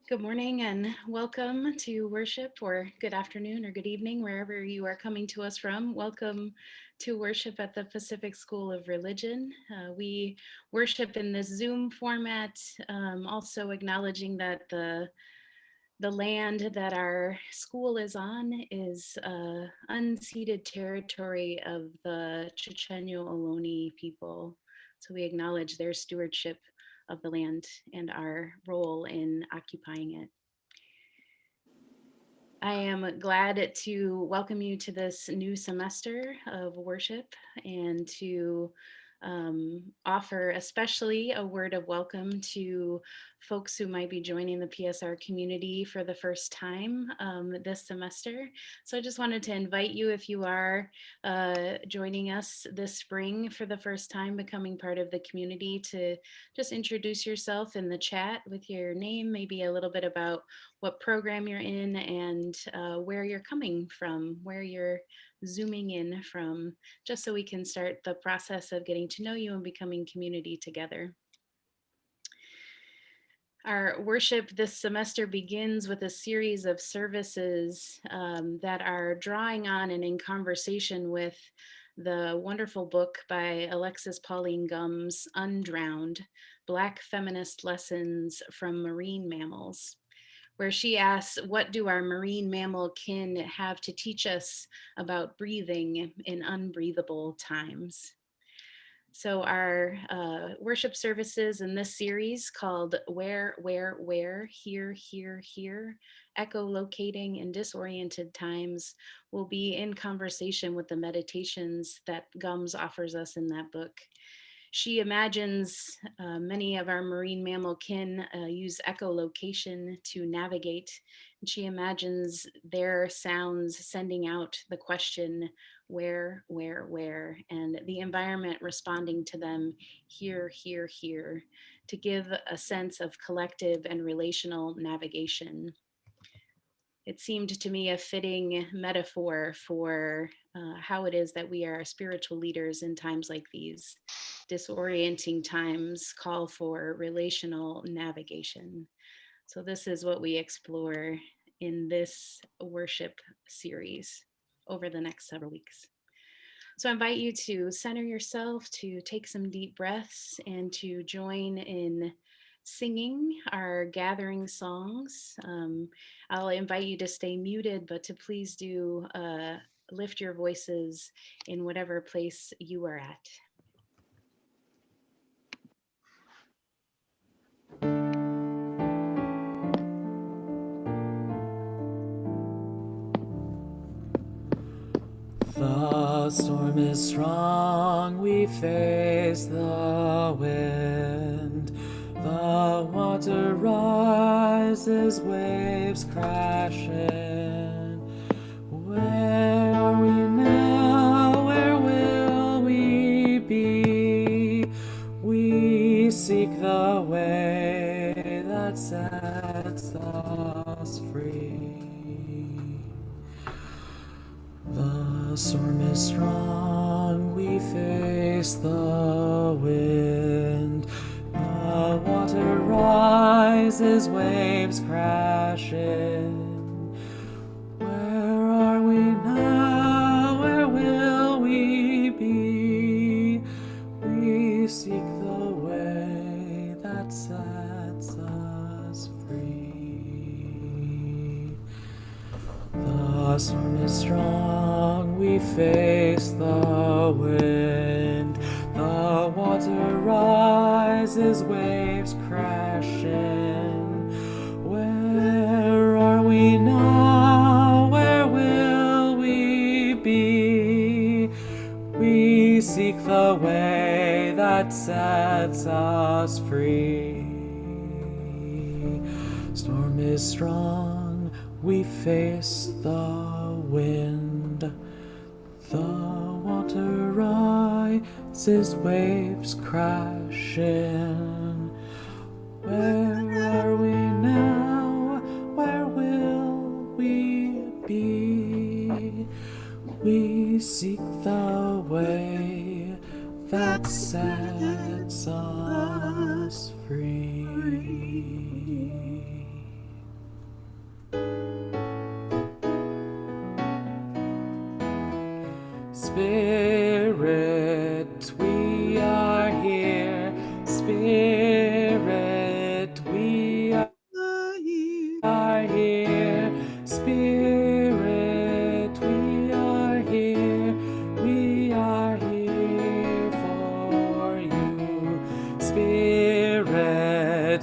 Good morning and welcome to worship, or good afternoon or good evening, wherever you are coming to us from. Welcome to worship at the Pacific School of Religion. We worship in this Zoom format, also acknowledging that the land that our school is on is unceded territory of the Chochenyo Ohlone people. So we acknowledge their stewardship of the land and our role in occupying it. I am glad to welcome you to this new semester of worship and to offer especially a word of welcome to folks who might be joining the PSR community for the first time this semester. So I just wanted to invite you, if you are joining us this spring for the first time, becoming part of the community, to just introduce yourself in the chat with your name, maybe a little bit about what program you're in and where you're coming from, where you're zooming in from, just so we can start the process of getting to know you and becoming community together. Our worship this semester begins with a series of services that are drawing on and in conversation with the wonderful book by Alexis Pauline Gumbs, Undrowned, Black Feminist Lessons from Marine Mammals, where she asks, what do our marine mammal kin have to teach us about breathing in unbreathable times? So our worship services in this series, called Where, Here, Echolocating in Disoriented Times, will be in conversation with the meditations that Gumbs offers us in that book. She imagines many of our marine mammal kin use echolocation to navigate, and she imagines their sounds sending out the question, where, and the environment responding to them, here, to give a sense of collective and relational navigation. It seemed to me a fitting metaphor for how it is that we are spiritual leaders in times like these. Disorienting times call for relational navigation. So this is what we explore in this worship series over the next several weeks. So I invite you to center yourself, to take some deep breaths, and to join in singing our gathering songs. I'll invite you to stay muted, but to please do lift your voices in whatever place you are at. The storm is strong, we face the wind. The water rises, waves crash in. Where are we now? Where will we be? We seek the way that sets us free. The storm is strong, we face the wind. The water rises, waves crash in. Where are we now? Where will we be? We seek the way that sets us free. The storm is strong, we face the wind. The water rises, waves crash in. Where are we now? Where will we be? We seek the way that sets us free. Storm is strong, we face the wind. The water rises, waves crash in. Where are we now? Where will we be? We seek the way that sets us free.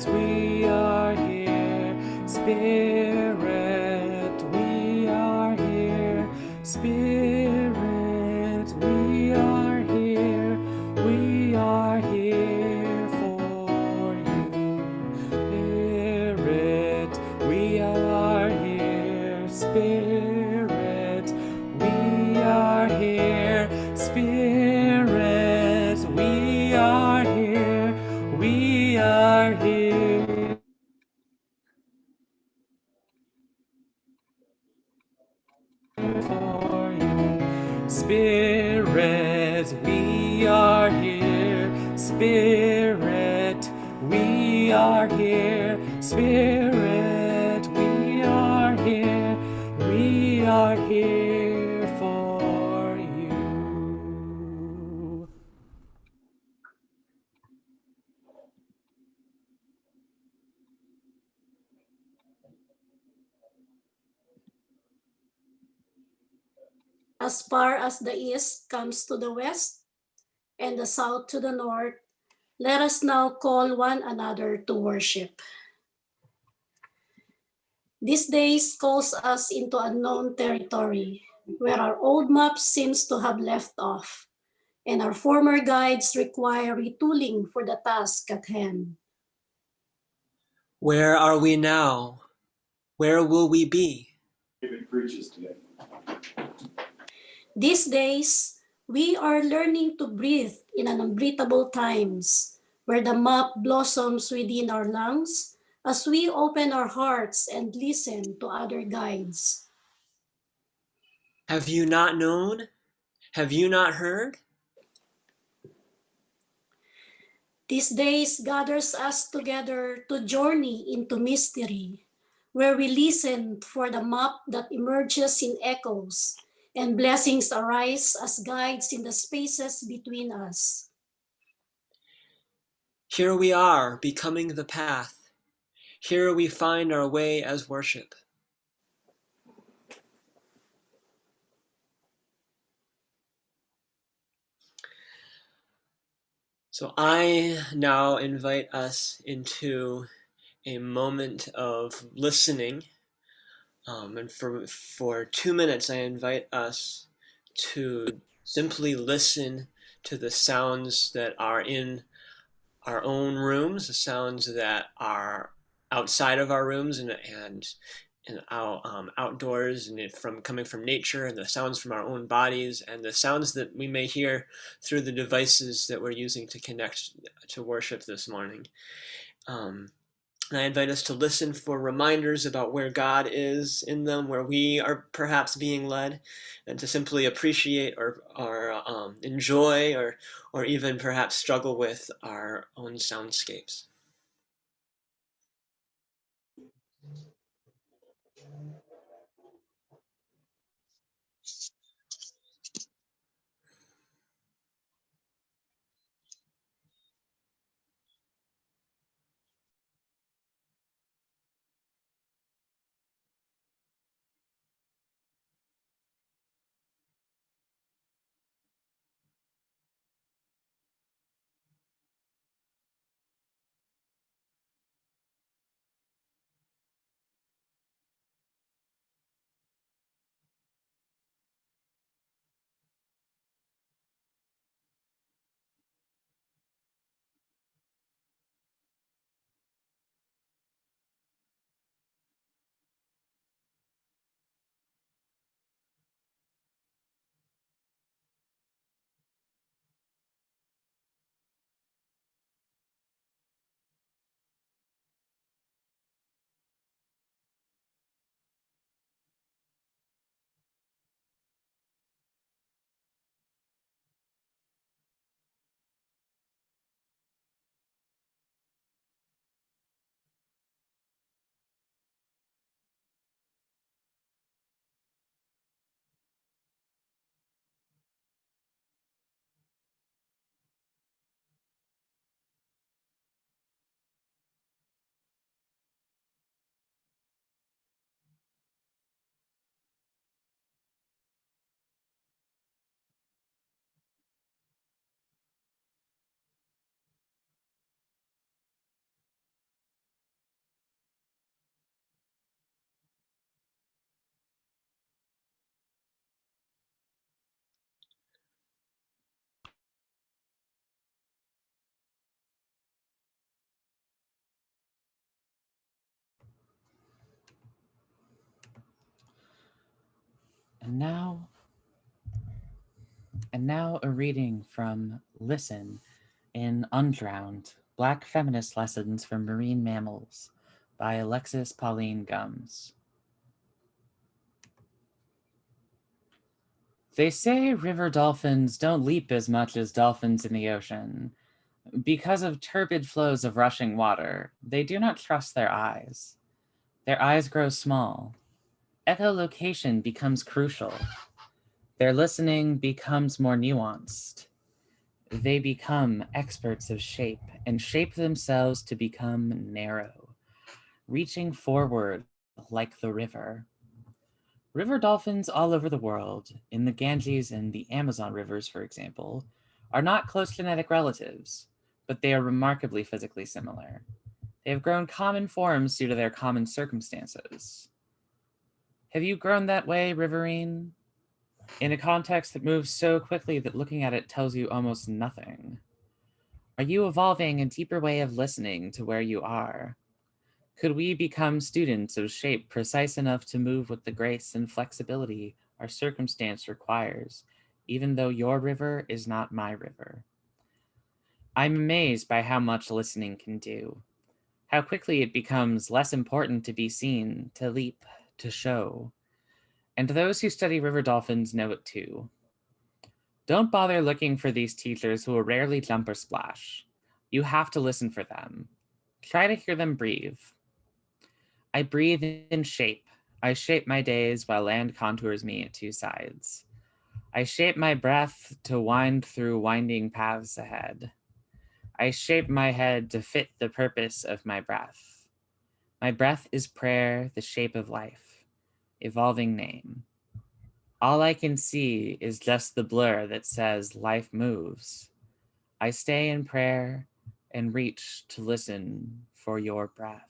we are here. Spirit, we are here. Spirit, we are here. We are here for you. Spirit, we are here. Spirit, we are here. Spirit, we are here. We are here. For you. Spirit, we are here. Spirit, we are here. Spirit, we are here. We are here for you. As far as the east comes to the west, and the south to the north, let us now call one another to worship. These days calls us into unknown territory, where our old map seems to have left off, and our former guides require retooling for the task at hand. Where are we now? Where will we be? David preaches today. These days, we are learning to breathe in an unbreathable times, where the map blossoms within our lungs as we open our hearts and listen to other guides. Have you not known? Have you not heard? These days gathers us together to journey into mystery, where we listen for the map that emerges in echoes, and blessings arise as guides in the spaces between us. Here we are, becoming the path. Here we find our way as worship. So I now invite us into a moment of listening. And for 2 minutes, I invite us to simply listen to the sounds that are in our own rooms, the sounds that are outside of our rooms and outdoors, and from coming from nature, and the sounds from our own bodies, and the sounds that we may hear through the devices that we're using to connect to worship this morning. And I invite us to listen for reminders about where God is in them, where we are perhaps being led, and to simply appreciate or enjoy or even perhaps struggle with our own soundscapes. And now a reading from Listen in Undrowned, Black Feminist Lessons from Marine Mammals by Alexis Pauline Gumbs. They say river dolphins don't leap as much as dolphins in the ocean. Because of turbid flows of rushing water, they do not trust their eyes. Their eyes grow small. Echolocation becomes crucial. Their listening becomes more nuanced. They become experts of shape and shape themselves to become narrow, reaching forward like the river. River dolphins all over the world, in the Ganges and the Amazon rivers, for example, are not close genetic relatives, but they are remarkably physically similar. They have grown common forms due to their common circumstances. Have you grown that way, Riverine? In a context that moves so quickly that looking at it tells you almost nothing? Are you evolving a deeper way of listening to where you are? Could we become students of shape precise enough to move with the grace and flexibility our circumstance requires, even though your river is not my river? I'm amazed by how much listening can do, how quickly it becomes less important to be seen, to leap, to show. And those who study river dolphins know it too. Don't bother looking for these teachers who will rarely jump or splash. You have to listen for them. Try to hear them breathe. I breathe in shape. I shape my days while land contours me at two sides. I shape my breath to wind through winding paths ahead. I shape my head to fit the purpose of my breath. My breath is prayer, the shape of life, evolving name. All I can see is just the blur that says life moves. I stay in prayer and reach to listen for your breath.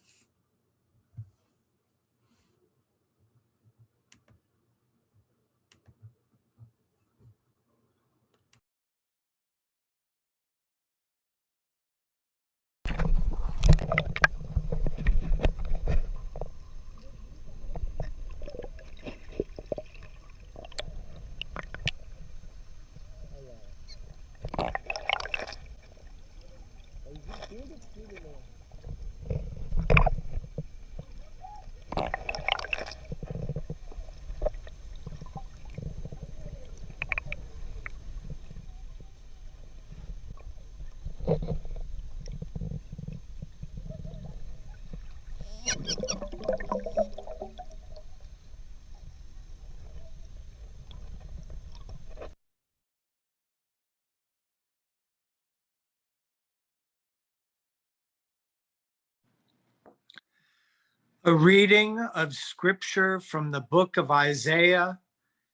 A reading of scripture from the book of Isaiah,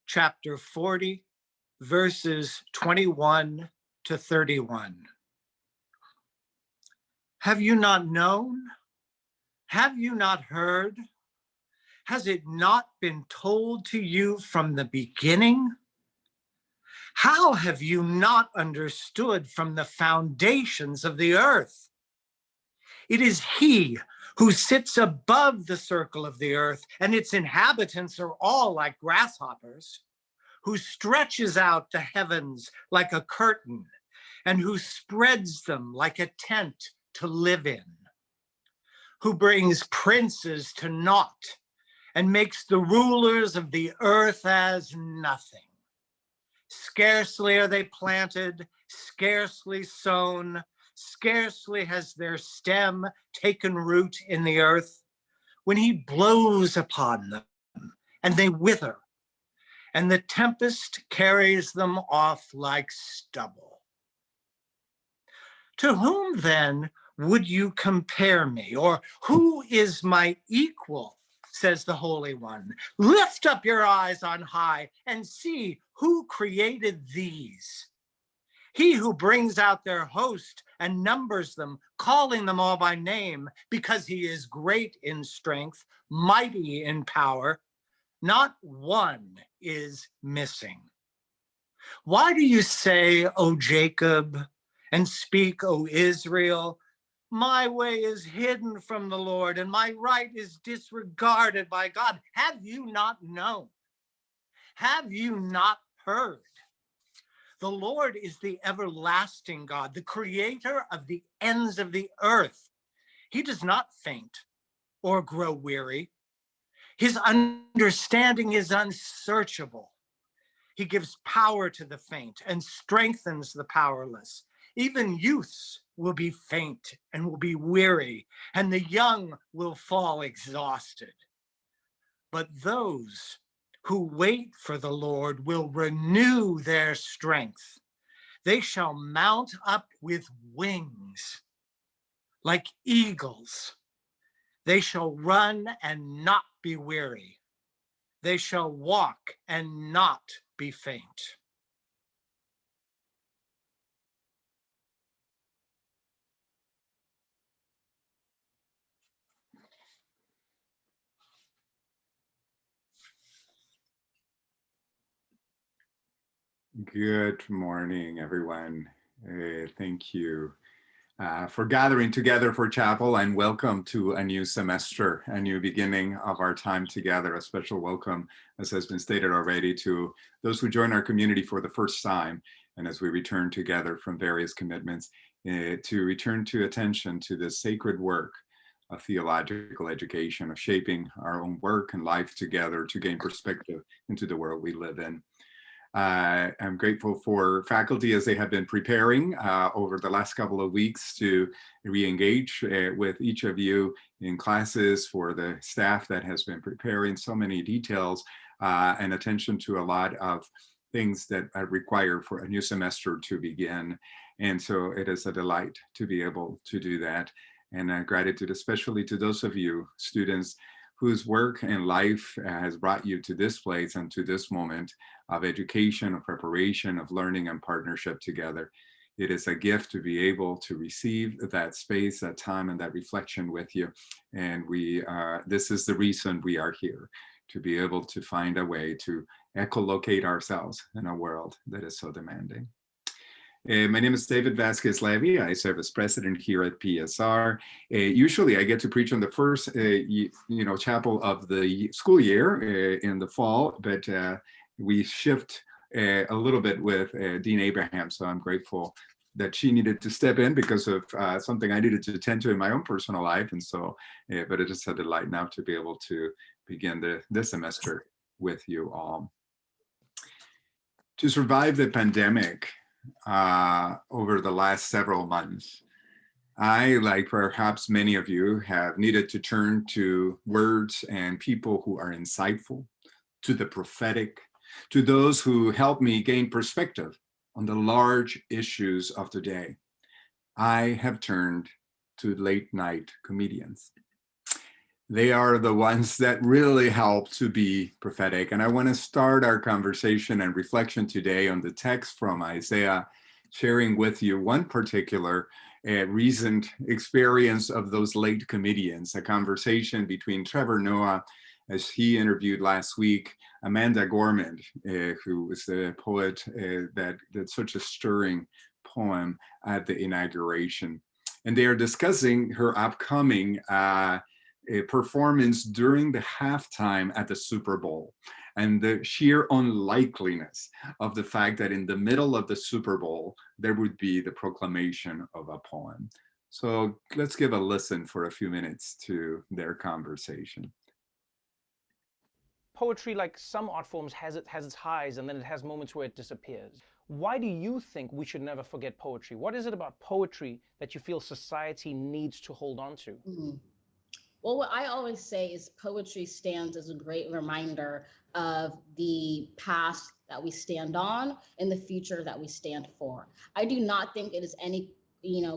chapter 40, verses 21 to 31. Have you not known? Have you not heard? Has it not been told to you from the beginning? How have you not understood from the foundations of the earth? It is he who sits above the circle of the earth, and its inhabitants are all like grasshoppers, who stretches out the heavens like a curtain, and who spreads them like a tent to live in, who brings princes to naught and makes the rulers of the earth as nothing. Scarcely are they planted, scarcely sown, scarcely has their stem taken root in the earth, when he blows upon them and they wither, and the tempest carries them off like stubble. To whom then would you compare me, or who is my equal, says the Holy One. Lift up your eyes on high and see who created these. He who brings out their host and numbers them, calling them all by name, because he is great in strength, mighty in power. Not one is missing. Why do you say, O Jacob, and speak, O Israel, my way is hidden from the Lord, and my right is disregarded by God? Have you not known? Have you not heard? The Lord is the everlasting God, the creator of the ends of the earth. He does not faint or grow weary. His understanding is unsearchable. He gives power to the faint and strengthens the powerless. Even youths will be faint and will be weary, and the young will fall exhausted. But those who wait for the Lord will renew their strength. They shall mount up with wings like eagles. They shall run and not be weary. They shall walk and not be faint. Good morning, everyone. Thank you for gathering together for chapel, and welcome to a new semester, a new beginning of our time together. A special welcome, as has been stated already, to those who join our community for the first time, and as we return together from various commitments, to return to attention to the sacred work of theological education, of shaping our own work and life together to gain perspective into the world we live in. I'm grateful for faculty as they have been preparing over the last couple of weeks to re-engage with each of you in classes, for the staff that has been preparing so many details and attention to a lot of things that are required for a new semester to begin. And so it is a delight to be able to do that. And gratitude especially to those of you students whose work and life has brought you to this place and to this moment of education, of preparation, of learning and partnership together. It is a gift to be able to receive that space, that time, and that reflection with you. And this is the reason we are here, to be able to find a way to echolocate ourselves in a world that is so demanding. My name is David Vásquez-Levy. I serve as president here at PSR. Usually I get to preach on the first chapel of the school year in the fall, but we shift a little bit with Dean Abraham, so I'm grateful that she needed to step in because of something I needed to attend to in my own personal life. And so, but it is a delight now to be able to begin this semester with you all. To survive the pandemic, over the last several months, I, like perhaps many of you, have needed to turn to words and people who are insightful, to the prophetic, to those who help me gain perspective on the large issues of the day. I have turned to late night comedians. They are the ones that really help to be prophetic. And I want to start our conversation and reflection today on the text from Isaiah, sharing with you one particular recent experience of those late comedians, a conversation between Trevor Noah, as he interviewed last week, Amanda Gorman, who was the poet that such a stirring poem at the inauguration. And they are discussing her upcoming a performance during the halftime at the Super Bowl, and the sheer unlikeliness of the fact that in the middle of the Super Bowl, there would be the proclamation of a poem. So let's give a listen for a few minutes to their conversation. Poetry, like some art forms, has its highs, and then it has moments where it disappears. Why do you think we should never forget poetry? What is it about poetry that you feel society needs to hold on to? Well, what I always say is poetry stands as a great reminder of the past that we stand on and the future that we stand for. I do not think it is any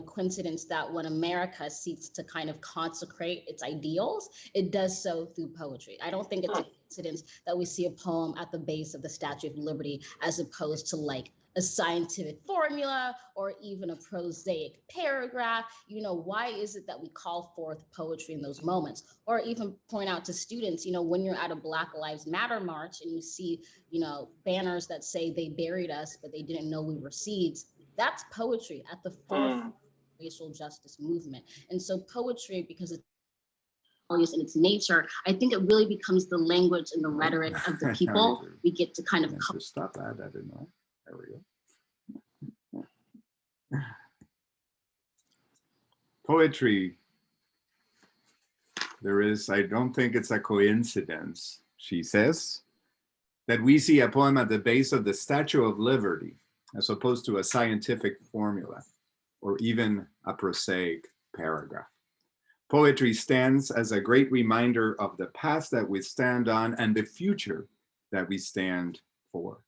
coincidence that when America seeks to kind of consecrate its ideals, it does so through poetry. I don't think it's a coincidence that we see a poem at the base of the Statue of Liberty as opposed to like a scientific formula or even a prosaic paragraph. Why is it that we call forth poetry in those moments? Or even point out to students, when you're at a Black Lives Matter march and you see, banners that say they buried us, but they didn't know we were seeds. That's poetry at the forefront of the racial justice movement. And so poetry, because it's values and its nature, I think it really becomes the language and the rhetoric of the people we get to kind of just stop that. I didn't know. There we go. Poetry. There is, I don't think it's a coincidence, she says, that we see a poem at the base of the Statue of Liberty, as opposed to a scientific formula, or even a prosaic paragraph. Poetry stands as a great reminder of the past that we stand on and the future that we stand for.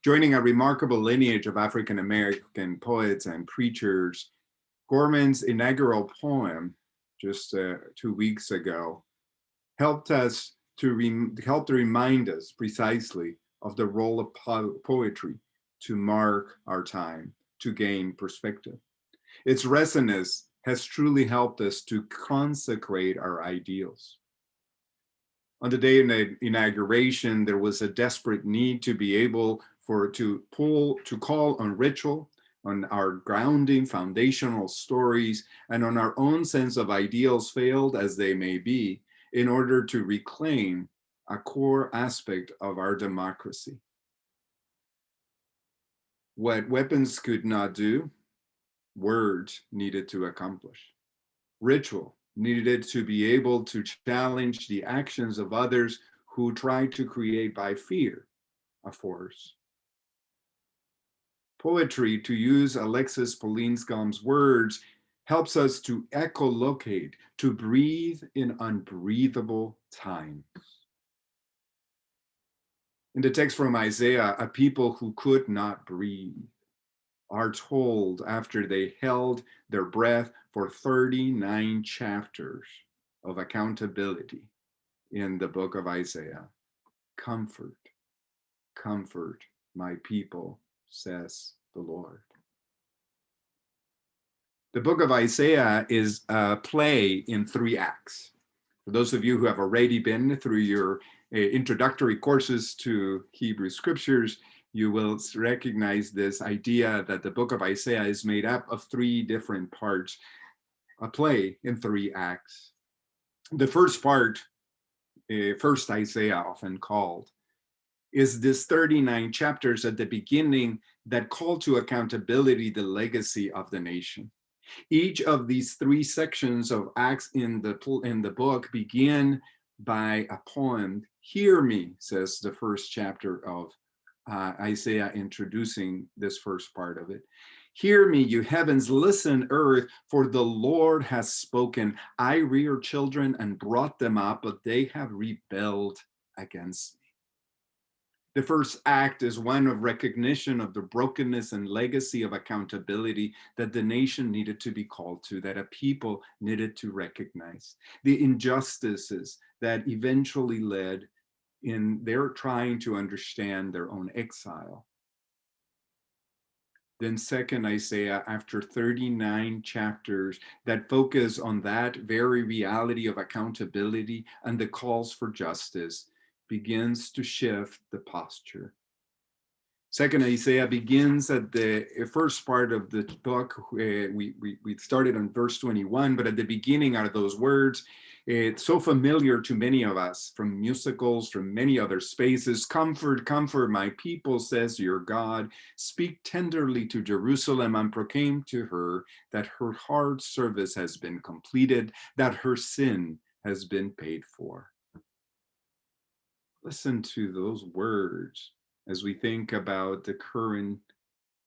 Joining a remarkable lineage of African-American poets and preachers, Gorman's inaugural poem, just 2 weeks ago, helped to remind us precisely of the role of poetry to mark our time, to gain perspective. Its resonance has truly helped us to consecrate our ideals. On the day of the inauguration, there was a desperate need to be able to call on ritual, on our grounding foundational stories, and on our own sense of ideals, failed as they may be, in order to reclaim a core aspect of our democracy. What weapons could not do, words needed to accomplish. Ritual needed to be able to challenge the actions of others who try to create by fear a force. Poetry, to use Alexis Pauline Gumbs' words, helps us to echolocate, to breathe in unbreathable times. In the text from Isaiah, a people who could not breathe are told, after they held their breath for 39 chapters of accountability in the book of Isaiah, comfort, comfort my people, says the Lord. The book of Isaiah is a play in 3 acts. For those of you who have already been through your introductory courses to Hebrew scriptures, you will recognize this idea that the book of Isaiah is made up of 3 different parts, a play in 3 acts. The first part, first Isaiah often called, is this 39 chapters at the beginning that call to accountability the legacy of the nation. Each of these 3 sections of acts in the book begin by a poem. Hear me, says the first chapter of Isaiah, introducing this first part of it. Hear me, you heavens, listen, earth, for the Lord has spoken. I reared children and brought them up, but they have rebelled against me. The first act is one of recognition of the brokenness and legacy of accountability that the nation needed to be called to, that a people needed to recognize. The injustices that eventually led in their trying to understand their own exile. Then second Isaiah, after 39 chapters that focus on that very reality of accountability and the calls for justice, begins to shift the posture. Second Isaiah begins at the first part of the book. We started on verse 21, but at the beginning are those words. It's so familiar to many of us from musicals, from many other spaces. Comfort, comfort my people, says your God. Speak tenderly to Jerusalem and proclaim to her that her hard service has been completed, that her sin has been paid for. Listen to those words as we think about the current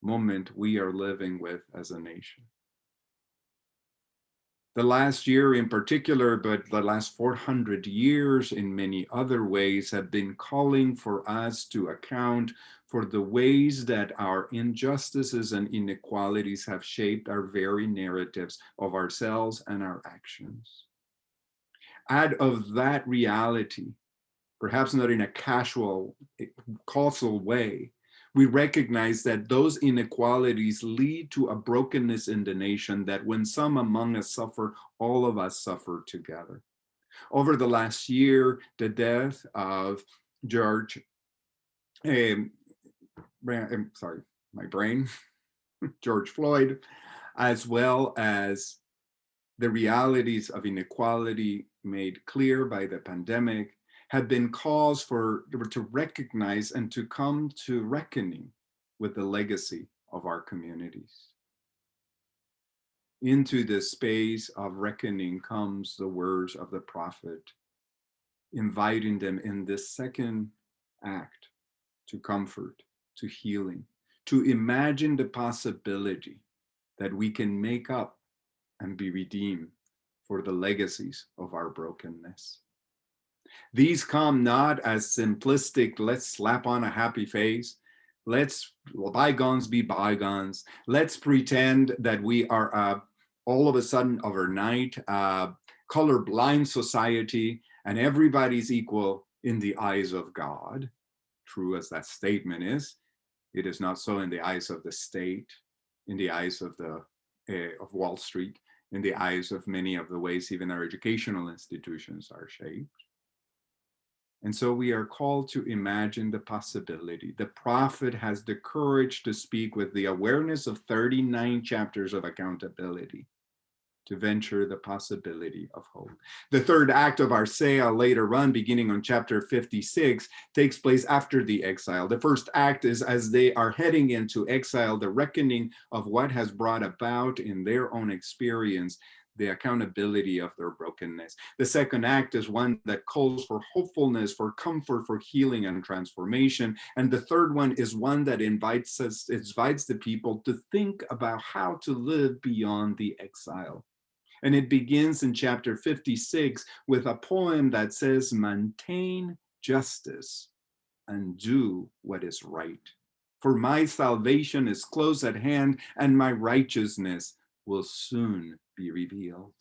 moment we are living with as a nation. The last year in particular, but the last 400 years in many other ways, have been calling for us to account for the ways that our injustices and inequalities have shaped our very narratives of ourselves and our actions. Out of that reality, perhaps not in a casual, causal way, we recognize that those inequalities lead to a brokenness in the nation that when some among us suffer, all of us suffer together. Over the last year, the death of George Floyd, as well as The realities of inequality made clear by the pandemic have been cause to recognize and to come to reckoning with the legacy of our communities. Into the space of reckoning comes the words of the prophet, inviting them in this second act to comfort, to healing, to imagine the possibility that we can make up and be redeemed for the legacies of our brokenness. These come not as simplistic, let's slap on a happy face, let's bygones be bygones, let's pretend that we are all of a sudden overnight colorblind society and everybody's equal in the eyes of God. True as that statement is, it is not so in the eyes of the state, in the eyes of of Wall Street, in the eyes of many of the ways even our educational institutions are shaped. And so we are called to imagine the possibility. The prophet has the courage to speak with the awareness of 39 chapters of accountability, to venture the possibility of hope. The third act of our Sea later on, beginning on chapter 56, takes place after the exile. The first act is as they are heading into exile, the reckoning of what has brought about in their own experience the accountability of their brokenness. The second act is one that calls for hopefulness, for comfort, for healing and transformation. And the third one is one that invites the people to think about how to live beyond the exile. And it begins in chapter 56 with a poem that says, maintain justice and do what is right. For my salvation is close at hand and my righteousness will soon be revealed.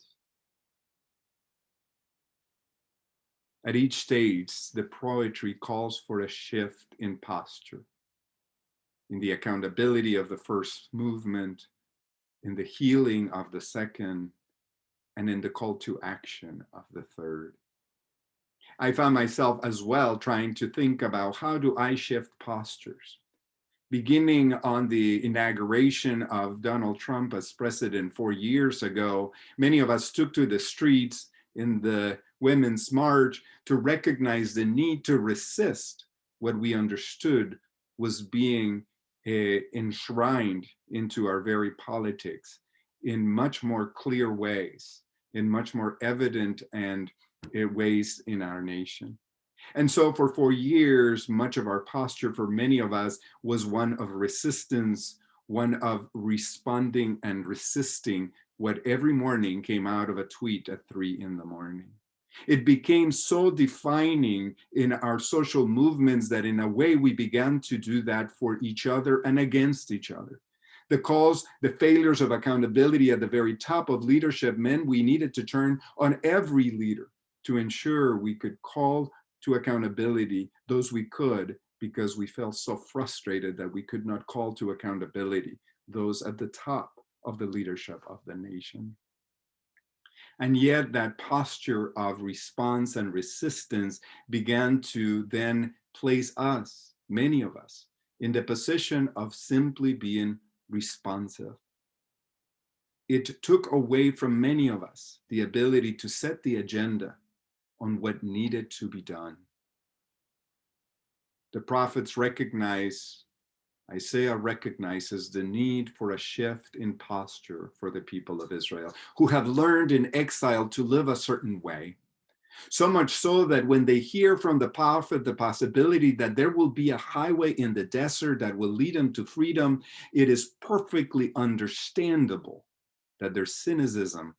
At each stage, the poetry calls for a shift in posture, in the accountability of the first movement, in the healing of the second, and in the call to action of the third. I found myself as well trying to think about how do I shift postures? Beginning on the inauguration of Donald Trump as president 4 years ago, many of us took to the streets in the Women's March to recognize the need to resist what we understood was being enshrined into our very politics in much more clear ways, in much more evident and ways in our nation. And so for 4 years, much of our posture for many of us was one of resistance, one of responding and resisting what every morning came out of a tweet at 3 a.m. It became so defining in our social movements that in a way we began to do that for each other and against each other. The calls, the failures of accountability at the very top of leadership meant we needed to turn on every leader to ensure we could call to accountability those we could, because we felt so frustrated that we could not call to accountability those at the top of the leadership of the nation. And yet that posture of response and resistance began to then place us, many of us, in the position of simply being responsive. It took away from many of us the ability to set the agenda on what needed to be done. The prophets recognize, Isaiah recognizes the need for a shift in posture for the people of Israel, who have learned in exile to live a certain way. So much so that when they hear from the prophet the possibility that there will be a highway in the desert that will lead them to freedom, it is perfectly understandable that their cynicism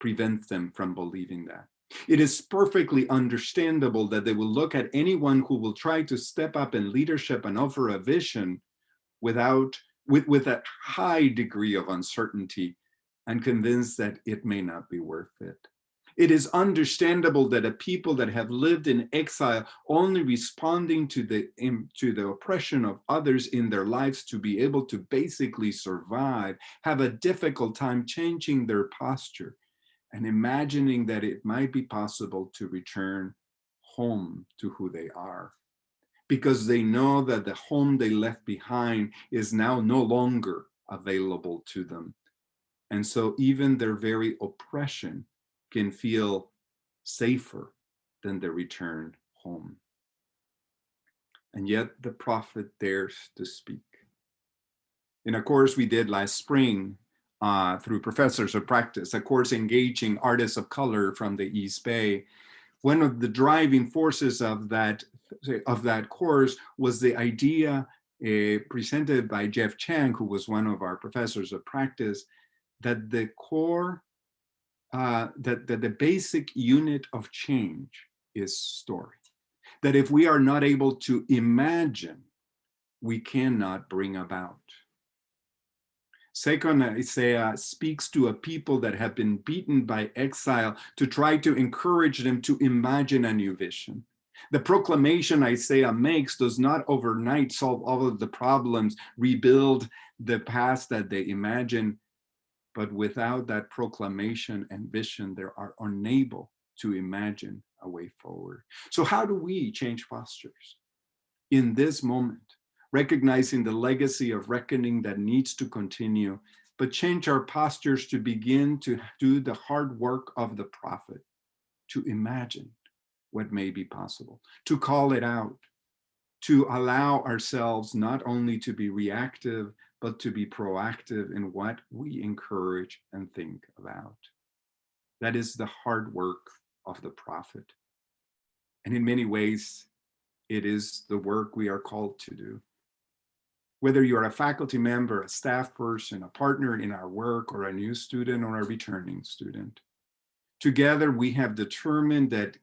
prevents them from believing that. It is perfectly understandable that they will look at anyone who will try to step up in leadership and offer a vision with a high degree of uncertainty and convinced that it may not be worth it. It is understandable that a people that have lived in exile, only responding to the oppression of others in their lives to be able to basically survive, have a difficult time changing their posture and imagining that it might be possible to return home to who they are, because they know that the home they left behind is now no longer available to them. And so even their very oppression can feel safer than the return home. And yet the prophet dares to speak. In a course we did last spring through Professors of Practice, a course engaging artists of color from the East Bay, one of the driving forces of that course was the idea presented by Jeff Chang, who was one of our professors of practice, that the core, that the basic unit of change is story. That if we are not able to imagine, we cannot bring about. Second, Isaiah speaks to a people that have been beaten by exile to try to encourage them to imagine a new vision. The proclamation Isaiah makes does not overnight solve all of the problems, rebuild the past that they imagine, but without that proclamation and vision, they are unable to imagine a way forward. So how do we change postures in this moment? Recognizing the legacy of reckoning that needs to continue, but change our postures to begin to do the hard work of the prophet, to imagine what may be possible, to call it out, to allow ourselves not only to be reactive, but to be proactive in what we encourage and think about. That is the hard work of the prophet. And in many ways, it is the work we are called to do. Whether you're a faculty member, a staff person, a partner in our work, or a new student or a returning student, together we have determined that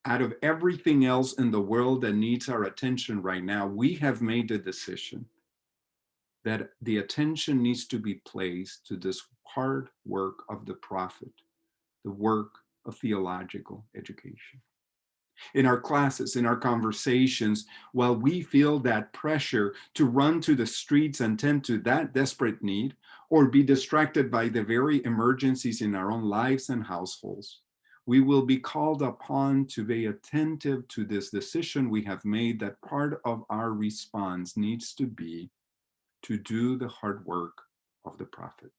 out of everything else in the world that needs our attention right now, we have made the decision that the attention needs to be placed to this hard work of the prophet, the work of theological education. In our classes, in our conversations, while we feel that pressure to run to the streets and tend to that desperate need, or be distracted by the very emergencies in our own lives and households, we will be called upon to be attentive to this decision we have made, that part of our response needs to be to do the hard work of the prophet.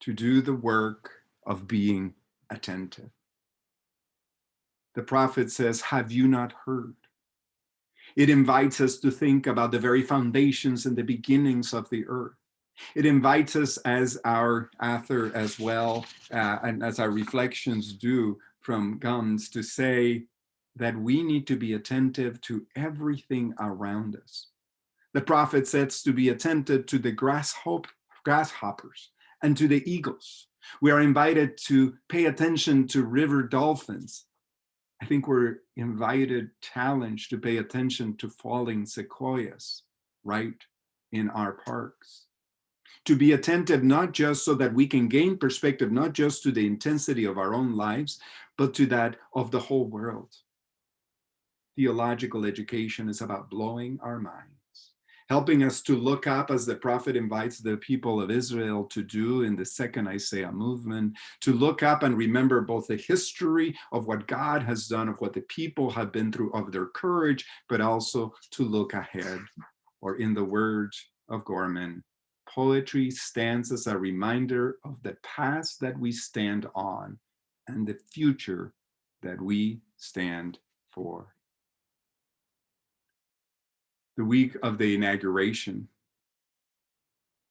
To do the work of being attentive. The prophet says, have you not heard? It invites us to think about the very foundations and the beginnings of the earth. It invites us, as our author as well, and as our reflections do from Gumbs, to say that we need to be attentive to everything around us. The prophet says to be attentive to the grasshoppers and to the eagles. We are invited to pay attention to river dolphins. I think we're invited, challenged to pay attention to falling sequoias right in our parks. To be attentive, not just so that we can gain perspective, not just to the intensity of our own lives, but to that of the whole world. Theological education is about blowing our minds, helping us to look up, as the prophet invites the people of Israel to do in the second Isaiah movement, to look up and remember both the history of what God has done, of what the people have been through, of their courage, but also to look ahead. Or in the words of Gorman, poetry stands as a reminder of the past that we stand on and the future that we stand for. The week of the inauguration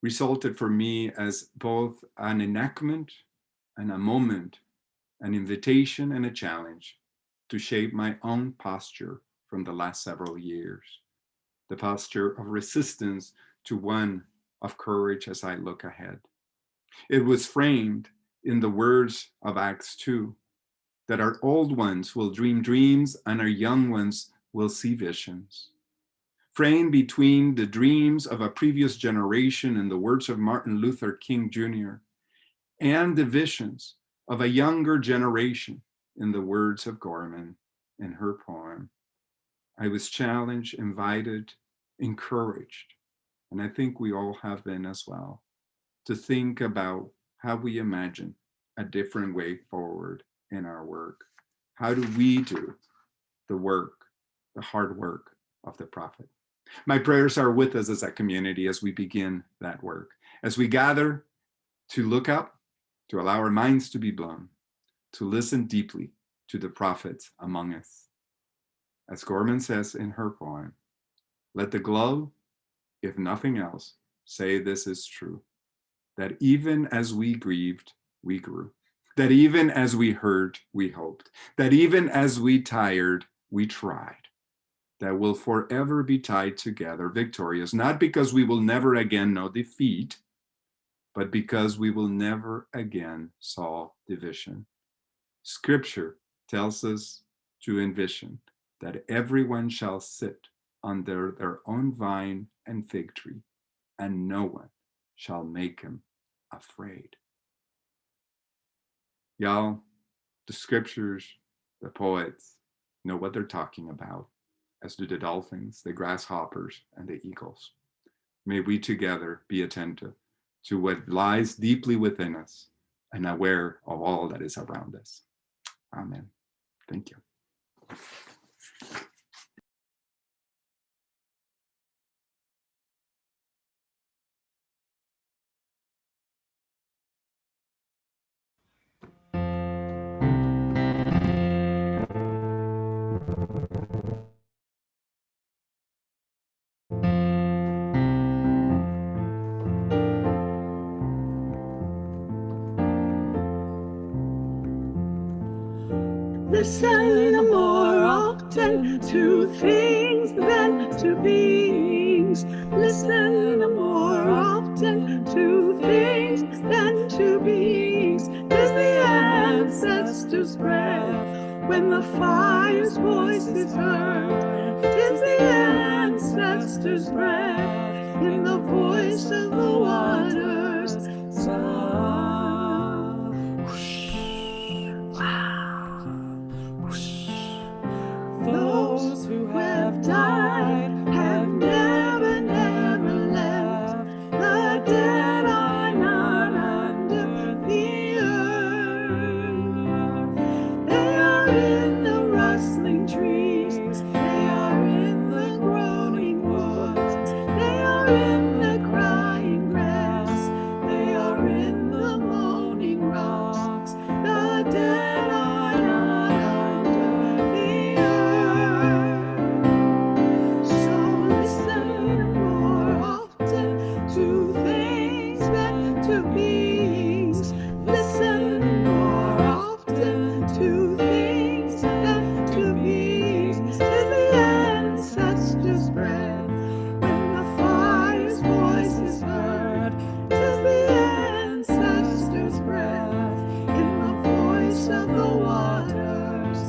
resulted for me as both an enactment and a moment, an invitation and a challenge to shape my own posture from the last several years, the posture of resistance to one of courage as I look ahead. It was framed in the words of Acts 2, that our old ones will dream dreams and our young ones will see visions. Framed between the dreams of a previous generation, in the words of Martin Luther King Jr., and the visions of a younger generation, in the words of Gorman in her poem. I was challenged, invited, encouraged, and I think we all have been as well, to think about how we imagine a different way forward in our work. How do we do the work, the hard work of the prophet? My prayers are with us as a community as we begin that work. As we gather to look up, to allow our minds to be blown, to listen deeply to the prophets among us. As Gorman says in her poem, let the glow, if nothing else, say this is true, that even as we grieved, we grew, that even as we hurt, we hoped, that even as we tired, we tried, that we'll forever be tied together, victorious, not because we will never again know defeat, but because we will never again saw division. Scripture tells us to envision that everyone shall sit under their own vine and fig tree, and no one shall make him afraid. Y'all, the scriptures, the poets know what they're talking about, as do the dolphins, the grasshoppers, and the eagles. May we together be attentive to what lies deeply within us and aware of all that is around us. Amen. Thank you. Listen more often to things than to beings. Listen more often to things than to beings. Is the ancestors' breath when the fire's voice is heard. Is the ancestors' breath in the voice of the waters. Those who have died have never, never left. The dead are not under the earth. They are in the rustling trees. They are in the growing woods. They are in the crying grass. They are in the moaning rocks. The dead are not under the earth. So listen more often to things than to beings. Listen more often to things than to beings. 'Tis the ancestors' breath when the fire's voice is heard. 'Tis the ancestors' breath in the voice of the waters.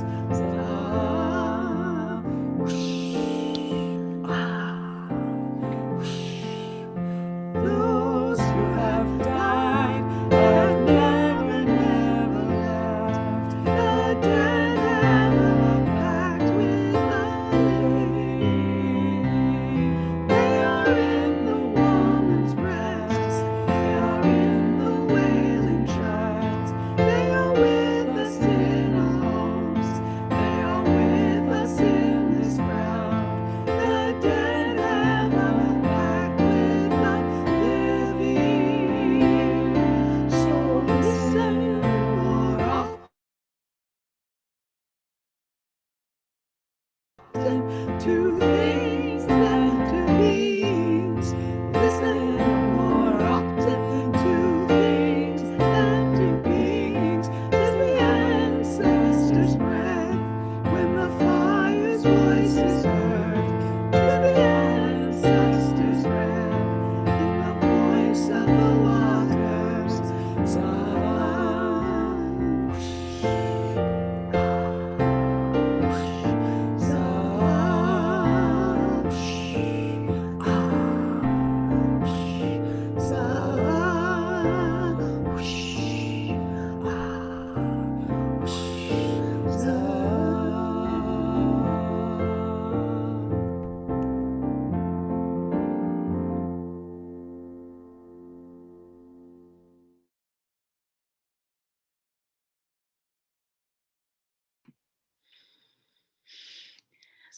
Those who have died have never, never left. The dead have a pact with the living. They are in the woman's breast. They are in the wailing tribes. They are with us in our homes. They are with us in this crowd. The dead have a pact with the living. So listen more often to things than to beings. Listen more often to things than to beings. 'Tis the ancestors' breath when the fire's voice is heard. 'Tis the ancestors' breath in the voice of the waters.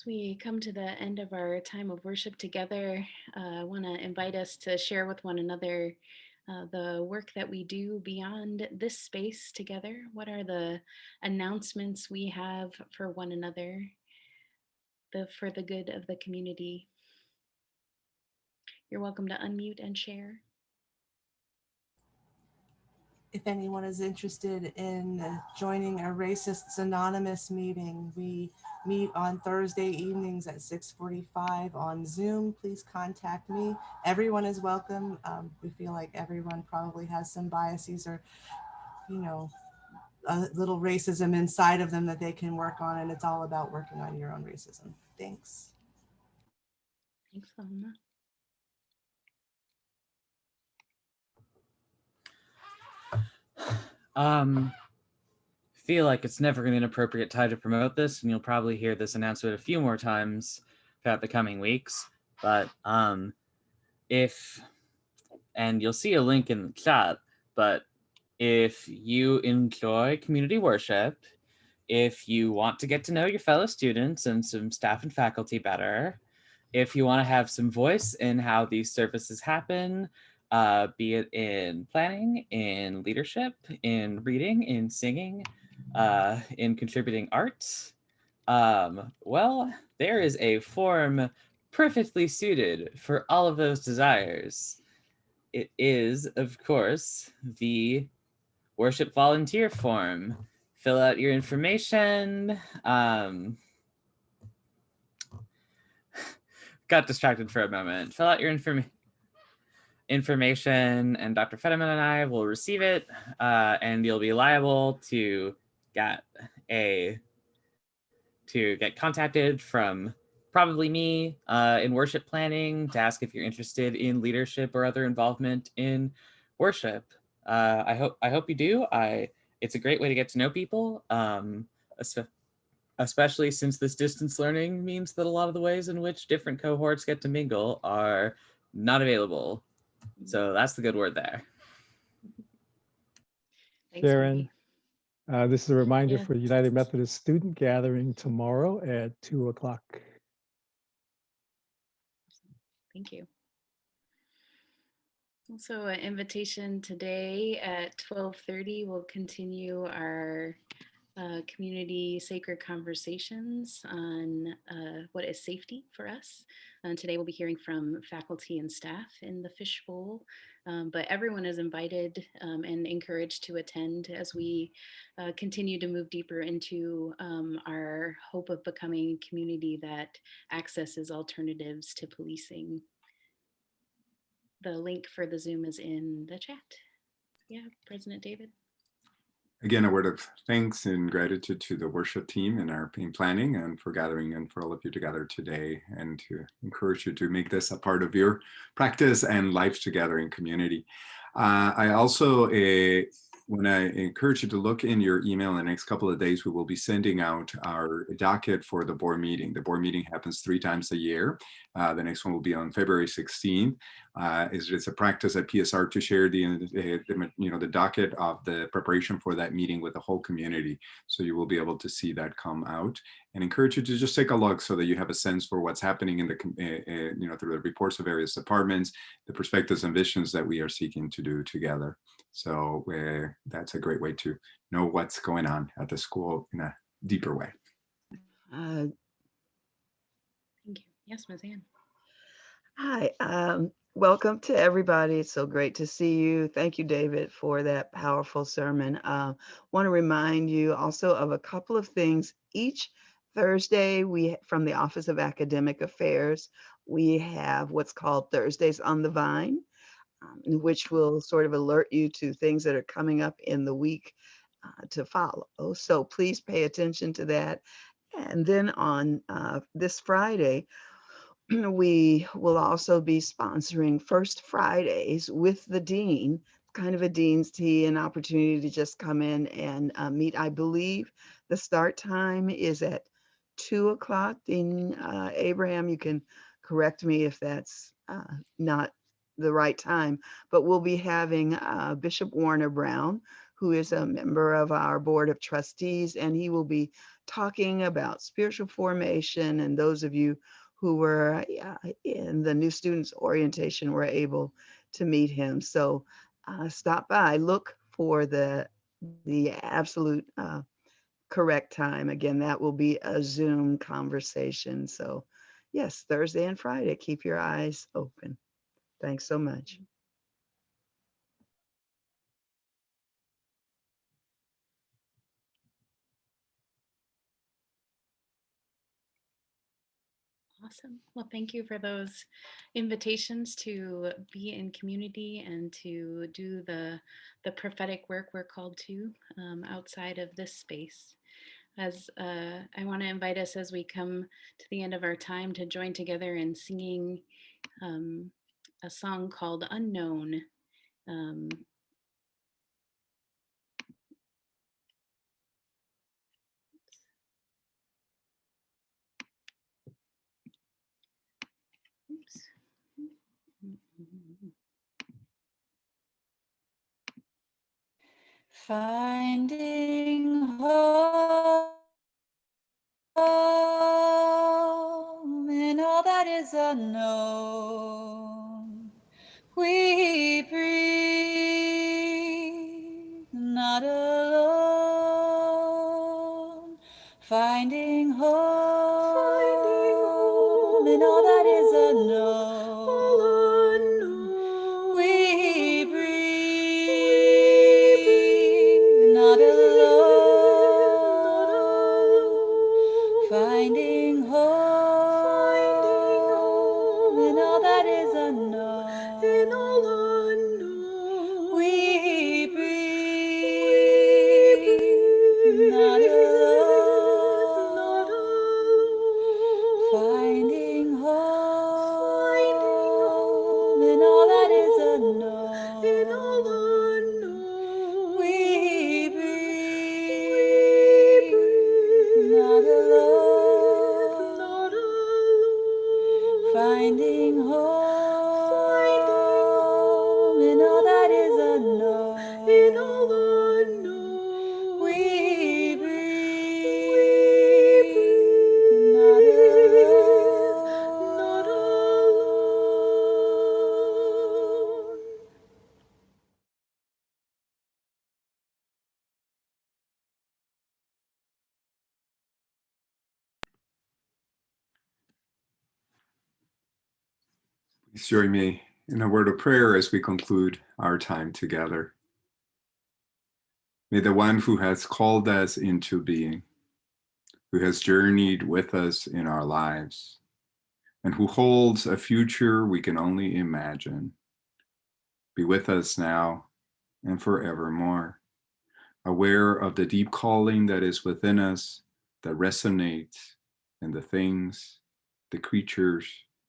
we come to the end of our time of worship together, I want to invite us to share with one another the work that we do beyond this space together. What are the announcements we have for one another, for the good of the community? You're welcome to unmute and share. If anyone is interested in joining a Racists Anonymous meeting, we meet on Thursday evenings at 6:45 on Zoom. Please contact me. Everyone is welcome. We feel like everyone probably has some biases or, a little racism inside of them that they can work on, and it's all about working on your own racism. Thanks. Thanks, Alma. Feel like it's never going to be an appropriate time to promote this, and you'll probably hear this announcement a few more times throughout the coming weeks. But and you'll see a link in the chat, but if you enjoy community worship, if you want to get to know your fellow students and some staff and faculty better, if you want to have some voice in how these services happen, be it in planning, in leadership, in reading, in singing, in contributing art, well, there is a form perfectly suited for all of those desires. It is, of course, the worship volunteer form. Fill out your information. Got distracted for a moment. Fill out your information, and Dr. Fetterman and I will receive it, and you'll be liable to get contacted from probably me in worship planning to ask if you're interested in leadership or other involvement in worship. I hope you do. It's a great way to get to know people, especially since this distance learning means that a lot of the ways in which different cohorts get to mingle are not available. So that's the good word there. Thanks, Sharon, this is a reminder Yeah. for the United Methodist Student Gathering tomorrow at 2 o'clock. Thank you. Also, an invitation today at 12:30. We'll continue our community sacred conversations on what is safety for us. Today we'll be hearing from faculty and staff in the fishbowl, but everyone is invited and encouraged to attend as we continue to move deeper into our hope of becoming a community that accesses alternatives to policing. The link for the Zoom is in the chat. Yeah, President David. Again, a word of thanks and gratitude to the worship team and our planning and for gathering and for all of you to gather today, and to encourage you to make this a part of your practice and life together in community. I also want to encourage you to look in your email in the next couple of days. We will be sending out our docket for the board meeting. The board meeting happens 3 times a year. The next one will be on February 16th. It's a practice at PSR to share the docket of the preparation for that meeting with the whole community. So you will be able to see that come out, and encourage you to just take a look so that you have a sense for what's happening in the through the reports of various departments, the perspectives and visions that we are seeking to do together. So that's a great way to know what's going on at the school in a deeper way. Thank you. Yes, Ms. Ann. Hi, welcome to everybody. It's so great to see you. Thank you, David, for that powerful sermon. Want to remind you also of a couple of things. Each Thursday, from the Office of Academic Affairs, we have what's called Thursdays on the Vine, which will sort of alert you to things that are coming up in the week to follow. So please pay attention to that. And then on this Friday, we will also be sponsoring First Fridays with the Dean, kind of a Dean's Tea, an opportunity to just come in and meet. I believe the start time is at 2 o'clock. Dean Abraham, you can correct me if that's not the right time, but we'll be having Bishop Warner Brown, who is a member of our board of trustees, and he will be talking about spiritual formation. And those of you who were in the new students orientation were able to meet him. So stop by, look for the absolute correct time. Again, that will be a Zoom conversation. So yes, Thursday and Friday, keep your eyes open. Thanks so much. Awesome. Well, thank you for those invitations to be in community and to do the prophetic work we're called to outside of this space. As I want to invite us as we come to the end of our time to join together in singing a song called Unknown. Oops. Finding home in all that is unknown. We breathe, not alone. Finding home in all that is unknown. We breathe, not alone. Finding home in all that is unknown. We breathe, not alone. Finding home in all that is unknown. We breathe, not alone. Finding home in all that is unknown. We breathe, not alone. Please join me in a word of prayer as we conclude our time together. May the one who has called us into being, who has journeyed with us in our lives, and who holds a future we can only imagine, be with us now and forevermore, aware of the deep calling that is within us, that resonates in the things, the creatures,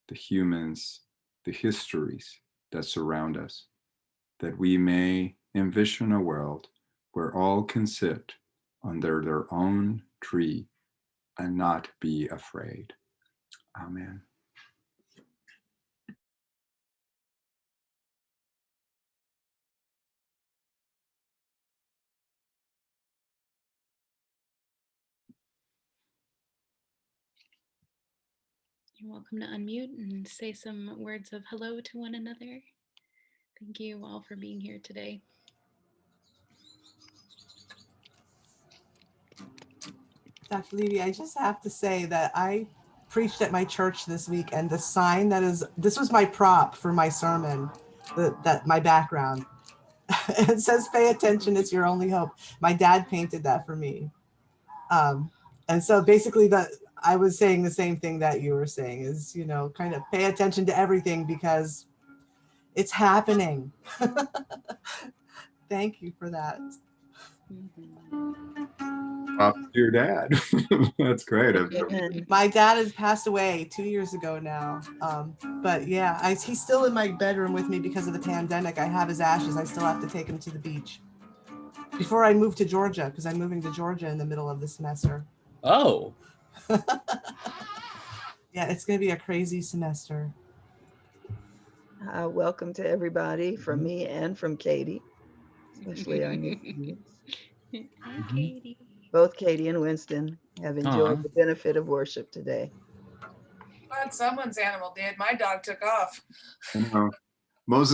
the humans, the histories that surround us, that we may envision a world where all can sit under their own tree and not be afraid. Amen. You're welcome to unmute and say some words of hello to one another. Thank you all for being here today. Dr. Levy, I just have to say that I preached at my church this week, and the sign this was my prop for my sermon, that my background. It says, "Pay attention, it's your only hope." My dad painted that for me. And so basically I was saying the same thing that you were saying is, kind of pay attention to everything because it's happening. Thank you for that. Up to your dad. That's great. My dad has passed away 2 years ago now. But yeah, he's still in my bedroom with me because of the pandemic. I have his ashes. I still have to take him to the beach before I move to Georgia, because I'm moving to Georgia in the middle of the semester. Oh. Yeah, it's going to be a crazy semester. Welcome to everybody from me and from Katie. especially our new students. Hi, Katie. Both Katie and Winston have enjoyed Aw. the benefit of worship today. Glad someone's animal did. My dog took off. I know. Moses